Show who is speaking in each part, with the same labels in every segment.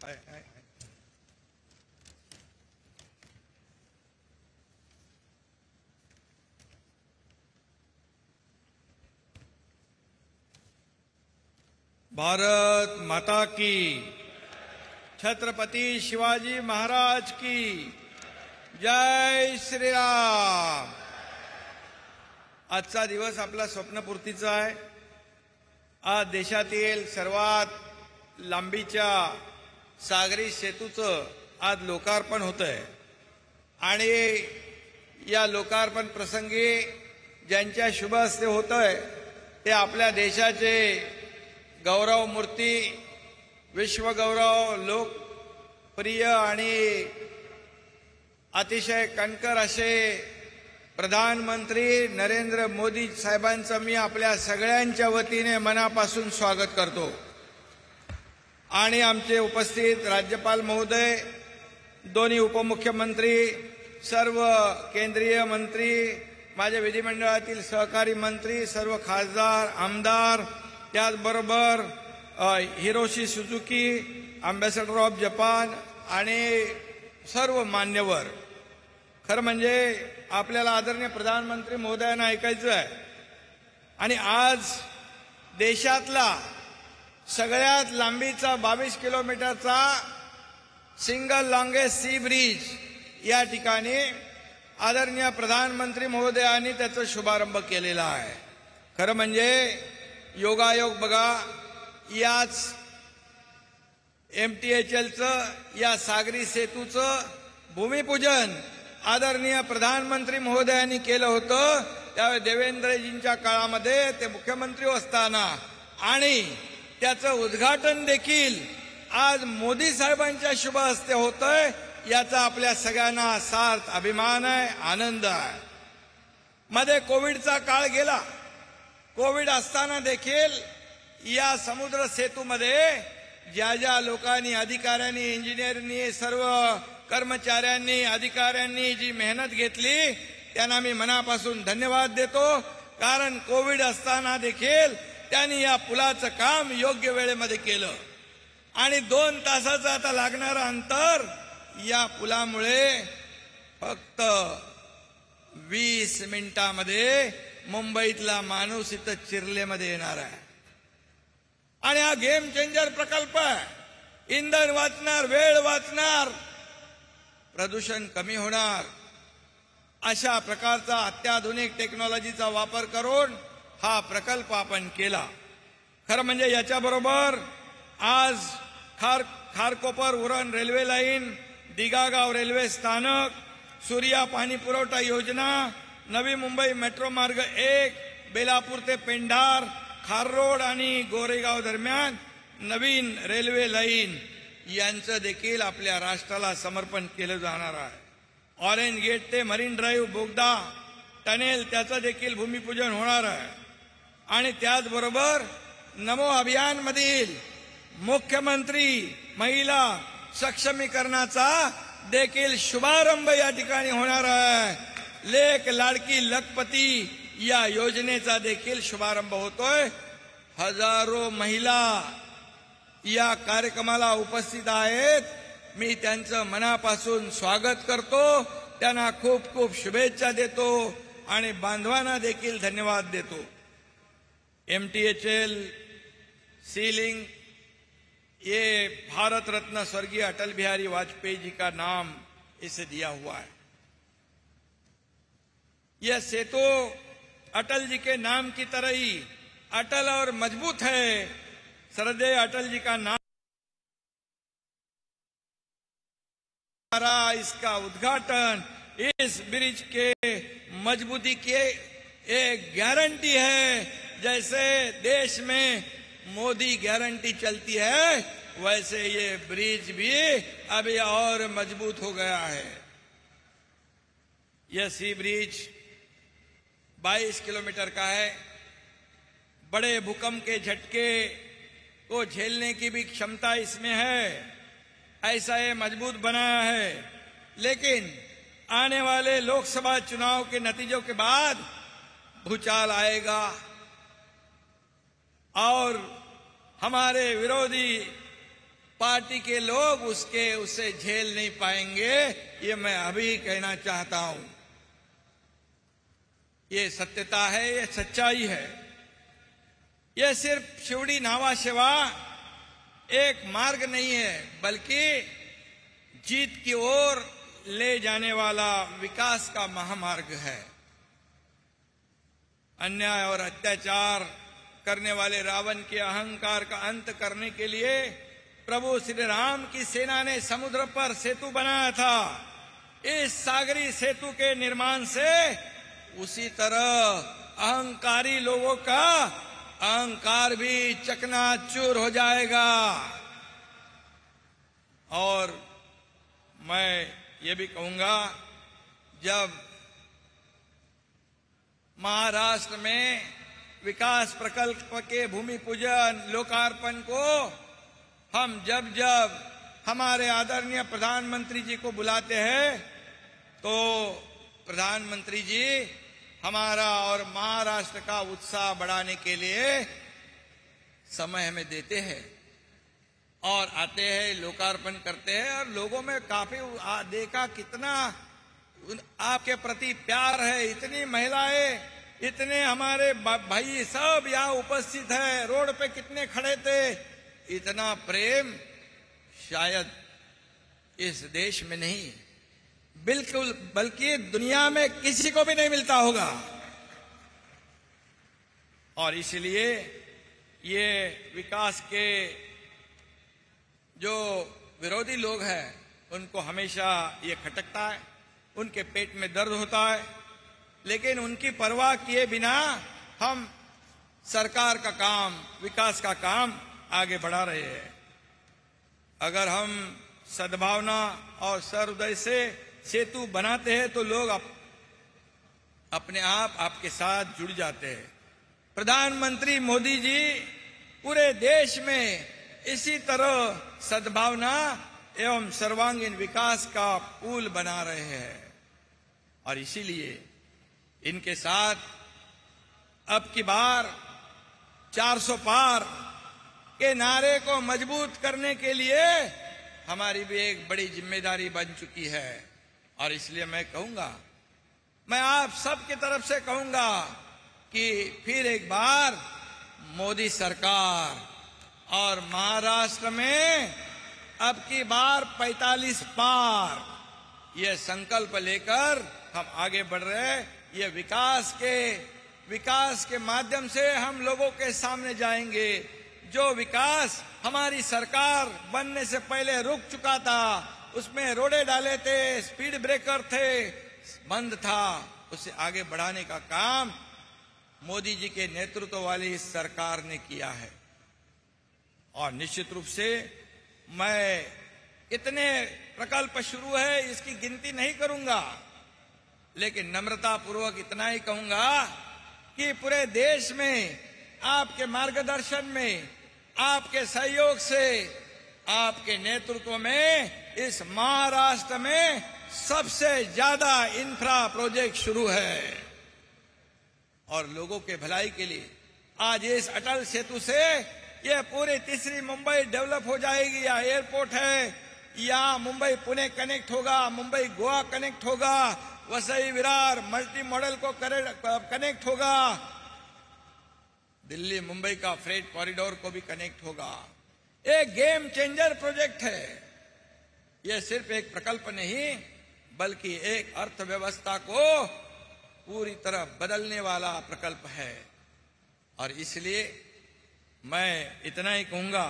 Speaker 1: भारत माता की, छत्रपति शिवाजी महाराज की जय श्री राम। आजचा दिवस आपला स्वप्नपूर्तीचा आहे। आज देशातील सर्वात लांबीच्या सागरी सेतूचं आज लोकार्पण होतंय आणि या लोकार्पण प्रसंगी ज्यांच्या शुभ हस्ते होतंय ते आपल्या देशाचे गौरव मूर्ती, विश्वगौरव, लोकप्रिय आणि अतिशय कणकर असे प्रधानमंत्री नरेंद्र मोदी साहेबांचं मी आपल्या सगळ्यांच्या वतीने मनापासून स्वागत करतो। आणि आमचे उपस्थित राज्यपाल महोदय, दोन्ही उपमुख्यमंत्री, सर्व केंद्रीय मंत्री, माझ्या विधिमंडळातील सहकारी मंत्री, सर्व खासदार, आमदार, त्याचबरोबर Hiroshi Suzuki, ambassador of Japan आणि सर्व मान्यवर, खरं म्हणजे आपल्याला आदरणीय प्रधानमंत्री महोदयांना ऐकायचं आहे। आणि आज देशातला सगळ्यात लांबीचा 22 किलोमीटरचा सिंगल लॉंगेस्ट सी ब्रिज या ठिकाणी आदरणीय प्रधानमंत्री महोदयांनी त्याचा शुभारंभ केलेला आहे। खरं म्हणजे योगायोग बघा, याच MTHLचं या सागरी सेतूचं भूमिपूजन आदरणीय प्रधानमंत्री महोदयांनी केलं होतं। त्यावेळी देवेंद्रजींच्या काळामध्ये ते मुख्यमंत्री असताना, आणि त्याचं उद्घाटन देखील आज मोदी साहेबांच्या शुभ हस्ते होतंय। याचा आपल्या सगळ्यांना सार्थ अभिमान आहे, आनंद आहे। मध्ये कोविडचा काळ गेला। कोविड असताना देखील या समुद्र सेतूमध्ये ज्या ज्या लोकांनी, अधिकाऱ्यांनी, इंजिनियरनी, सर्व कर्मचाऱ्यांनी, अधिकाऱ्यांनी जी मेहनत घेतली त्यांना मी मनापासून धन्यवाद देतो। कारण कोविड असताना देखील त्यांनी या पुलाचं काम योग्य वेळेमध्ये केलं आणि 2 तासाचं आता लागणारं अंतर या पुलामुळे फक्त 20 मिनिटांमध्ये मुंबईतला माणूस इथं चिरलेमध्ये येणार आहे। आणि हा गेम चेंजर प्रकल्प आहे। इंधन वाचणार, वेळ वाचणार, प्रदूषण कमी होणार, अशा प्रकारचा अत्याधुनिक टेक्नॉलॉजीचा वापर करून हा प्रकल्प आपण केला। खरं म्हणजे याच्याबरोबर आज Kharkopar Uran railway line, Dighagaon railway स्थानक, सूर्या पाणी पुरवठा योजना, नवी मुंबई मेट्रो मार्ग 1, बेलापूर ते पेंढार, खार रोड आणि गोरेगाव दरम्यान नवीन रेल्वे लाईन यांचं देखील आपल्या राष्ट्राला समर्पण केलं जाणार आहे। ऑरेंज गेट ते मरीन ड्राईव्ह बोगदा टनेल त्याचं देखील भूमिपूजन होणार आहे। आणि त्याचबरोबर नमो अभियानमधील मुख्यमंत्री महिला सक्षमीकरणाचा देखील शुभारंभ या ठिकाणी होणार आहे। लेक लाडकी लखपती या योजनेचा देखील शुभारंभ होतोय। हजारो महिला या कार्यक्रमाला उपस्थित आहेत। मी त्यांचं मनापासून स्वागत करतो, त्यांना खूप खूप शुभेच्छा देतो आणि बांधवांना देखील धन्यवाद देतो। MTHL सीलिंग ये भारत रत्न स्वर्गीय अटल बिहारी वाजपेयी जी का नाम इसे दिया हुआ है। यह सेतु अटल जी के नाम की तरह ही अटल और मजबूत है। श्रद्धेय अटल जी का नाम, इसका उद्घाटन इस ब्रिज के मजबूती की एक गारंटी है। जैसे देश में मोदी गारंटी चलती है, वैसे ये ब्रिज भी अभी और मजबूत हो गया है। यह सी ब्रिज 22 किलोमीटर का है। बड़े भूकंप के झटके को झेलने की भी क्षमता इसमें है, ऐसा ये मजबूत बनाया है। लेकिन आने वाले लोकसभा चुनाव के नतीजों के बाद भूचाल आएगा और हमारे विरोधी पार्टी के लोग उसे झेल नहीं पाएंगे। ये मैं अभी कहना चाहता हूं। ये सत्यता है, ये सच्चाई है। ये सिर्फ शिवड़ी न्हावा सेवा एक मार्ग नहीं है, बल्कि जीत की ओर ले जाने वाला विकास का महामार्ग है। अन्याय और अत्याचार करने वाले रावण के अहंकार का अंत करने के लिए प्रभु श्री राम की सेना ने समुद्र पर सेतु बनाया था। इस सागरी सेतु के निर्माण से उसी तरह अहंकारी लोगों का अहंकार भी चकनाचूर हो जाएगा। और मैं ये भी कहूंगा, जब महाराष्ट्र में विकास प्रकल्प के भूमि पूजन लोकार्पण को हम जब हमारे आदरणीय प्रधानमंत्री जी को बुलाते हैं, तो प्रधानमंत्री जी हमारा और महाराष्ट्र का उत्साह बढ़ाने के लिए समय हमें देते हैं और आते हैं, लोकार्पण करते हैं। और लोगों में काफी देखा कितना आपके प्रति प्यार है। इतनी महिलाएं, इतने हमारे भाई सब यहाँ उपस्थित है। रोड पे कितने खड़े थे। इतना प्रेम शायद इस देश में नहीं, बिल्कुल, बल्कि दुनिया में किसी को भी नहीं मिलता होगा। और इसलिए ये विकास के जो विरोधी लोग हैं, उनको हमेशा ये खटकता है, उनके पेट में दर्द होता है, लेकिन उनकी परवाह किए बिना हम सरकार का काम, विकास का काम आगे बढ़ा रहे हैं। अगर हम सद्भावना और सहृदय से सेतु बनाते हैं तो लोग अपने आप आपके साथ जुड़ जाते हैं। प्रधानमंत्री मोदी जी पूरे देश में इसी तरह सद्भावना एवं सर्वांगीण विकास का पुल बना रहे हैं। और इसीलिए इनके साथ अब की बार 400 पार के नारे को मजबूत करने के लिए हमारी भी एक बड़ी जिम्मेदारी बन चुकी है। और इसलिए मैं कहूंगा, मैं आप सबकी तरफ से कहूंगा कि फिर एक बार मोदी सरकार और महाराष्ट्र में अब की बार 45 पार, ये संकल्प लेकर हम आगे बढ़ रहे हैं। ये विकास के माध्यम से हम लोगों के सामने जाएंगे। जो विकास हमारी सरकार बनने से पहले रुक चुका था, उसमें रोडे डाले थे, स्पीड ब्रेकर थे, बंद था, उसे आगे बढ़ाने का काम मोदी जी के नेतृत्व वाली इस सरकार ने किया है। और निश्चित रूप से मैं कितने प्रकल्प शुरू है इसकी गिनती नहीं करूंगा, लेकिन नम्रता पूर्वक इतना ही कहूंगा कि पूरे देश में आपके मार्गदर्शन में, आपके सहयोग से, आपके नेतृत्व में इस महाराष्ट्र में सबसे ज्यादा इंफ्रा प्रोजेक्ट शुरू है। और लोगों के भलाई के लिए आज इस अटल सेतु से ये पूरी तीसरी मुंबई डेवलप हो जाएगी। या एयरपोर्ट है, या मुंबई पुणे कनेक्ट होगा, मुंबई गोवा कनेक्ट होगा, वसई विरार मल्टी मॉडल को कनेक्ट होगा, दिल्ली मुंबई का फ्रेट कॉरिडोर को भी कनेक्ट होगा। एक गेम चेंजर प्रोजेक्ट है। यह सिर्फ एक प्रकल्प नहीं, बल्कि एक अर्थव्यवस्था को पूरी तरह बदलने वाला प्रकल्प है। और इसलिए मैं इतना ही कहूंगा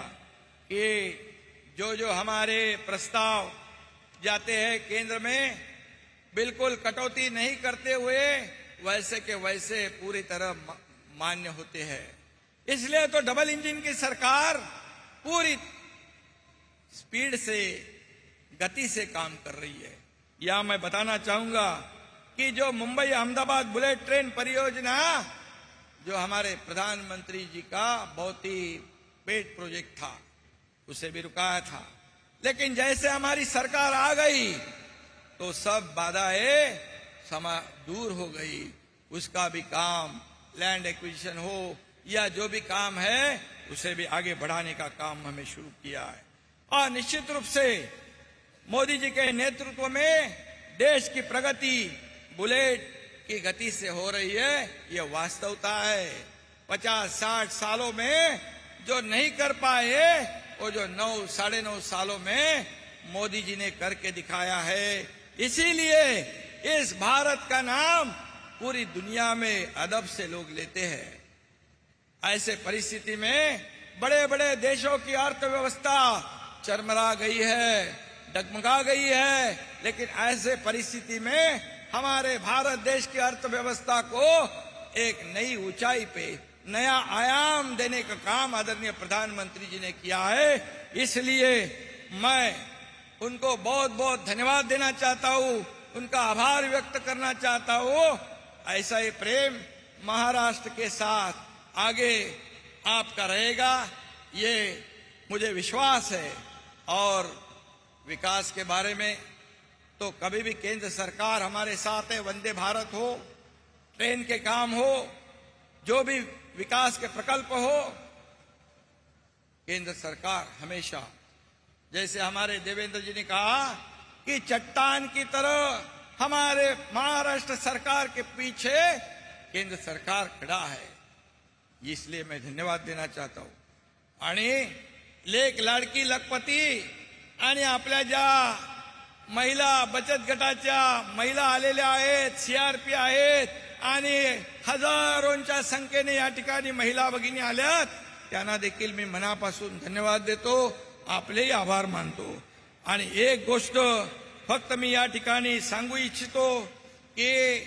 Speaker 1: कि जो हमारे प्रस्ताव जाते हैं केंद्र में, बिल्कुल कटौती नहीं करते हुए वैसे के वैसे पूरी तरह मान्य होते हैं। इसलिए तो डबल इंजन की सरकार पूरी स्पीड से, गति से काम कर रही है। या मैं बताना चाहूंगा कि जो मुंबई अहमदाबाद बुलेट ट्रेन परियोजना, जो हमारे प्रधानमंत्री जी का बहुत ही पेट प्रोजेक्ट था, उसे भी रुकाया था। लेकिन जैसे हमारी सरकार आ गई तो सब बाधाएं दूर हो गई। उसका भी काम, लैंड एक्विजिशन हो या जो भी काम है, उसे भी आगे बढ़ाने का काम हमें शुरू किया है। और निश्चित रूप से मोदी जी के नेतृत्व में देश की प्रगति बुलेट की गति से हो रही है। ये वास्तवता है। 50-60 सालों में जो नहीं कर पाए वो जो 9-9.5 सालों में मोदी जी ने करके दिखाया है। इसीलिए इस भारत का नाम पूरी दुनिया में अदब से लोग लेते हैं। ऐसे परिस्थिति में बड़े बड़े देशों की अर्थव्यवस्था चरमरा गई है, डगमगा गई है, लेकिन ऐसे परिस्थिति में हमारे भारत देश की अर्थव्यवस्था को एक नई ऊंचाई पे नया आयाम देने का काम आदरणीय प्रधानमंत्री जी ने किया है। इसलिए मैं उनको बहुत बहुत धन्यवाद देना चाहता हूं, उनका आभार व्यक्त करना चाहता हूं। ऐसा ही प्रेम महाराष्ट्र के साथ आगे आपका रहेगा, ये मुझे विश्वास है। और विकास के बारे में तो कभी भी केंद्र सरकार हमारे साथ है। वंदे भारत हो, ट्रेन के काम हो, जो भी विकास के प्रकल्प हो, केंद्र सरकार हमेशा, जैसे हमारे देवेंद्र जी ने कहा कि चट्टान की तरह हमारे महाराष्ट्र सरकार के पीछे केंद्र सरकार खड़ा है। इसलिए मैं धन्यवाद देना चाहता हूं। आणि लेक लाडकी लखपती आणि आपल्या ज्या महिला बचत गटाच्या महिला आलेल्या आहेत, सीआरपी आहेत आणि हजारोंच्या संख्येने या ठिकाणी महिला भगिनी आल्यात, त्यांना देखील मी मनापासून धन्यवाद देतो, आपलेही आभार मानतो। आणि एक गोष्ट फक्त मी या ठिकाणी सांगू इच्छितो की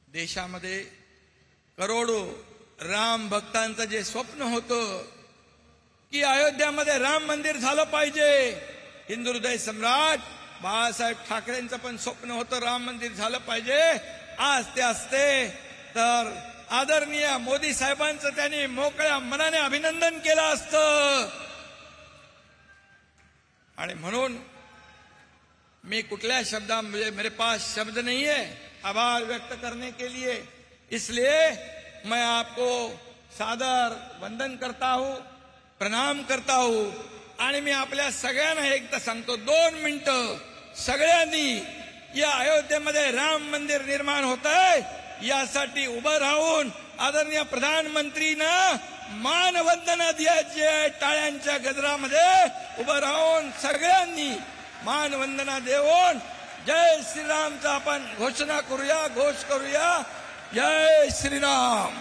Speaker 1: देशामध्ये करोडो राम भक्तांचं जे स्वप्न होतं की अयोध्यामध्ये राम मंदिर झालं पाहिजे, हिंदू हृदय सम्राट बाळासाहेब ठाकरेंचं पण स्वप्न होतं राम मंदिर झालं पाहिजे। आज ते असते तर आदरणीय मोदी साहेबांचं त्यांनी मोकळ्या मनाने अभिनंदन केलं असतं। आणि म्हणून मैं कुठल्या शब्दा मेरे पास शब्द नहीं है आभार व्यक्त करने के लिए, इसलिए मैं आपको सादर वंदन करता हूं, प्रणाम करता हूं। आणि मी आपल्या सगळ्यांना एकदा सांगतो, 2 मिनिटं सगळ्यांनी या अयोध्येमध्ये राम मंदिर निर्माण होतंय यासाठी उभं राहून आदरणीय प्रधानमंत्रींना मानवंदना द्यायची आहे। टाळ्यांच्या गजरामध्ये उभं राहून सगळ्यांनी मानवंदना देऊन जय श्रीरामचा आपण घोषणा करूया, घोष करूया, जय श्रीराम।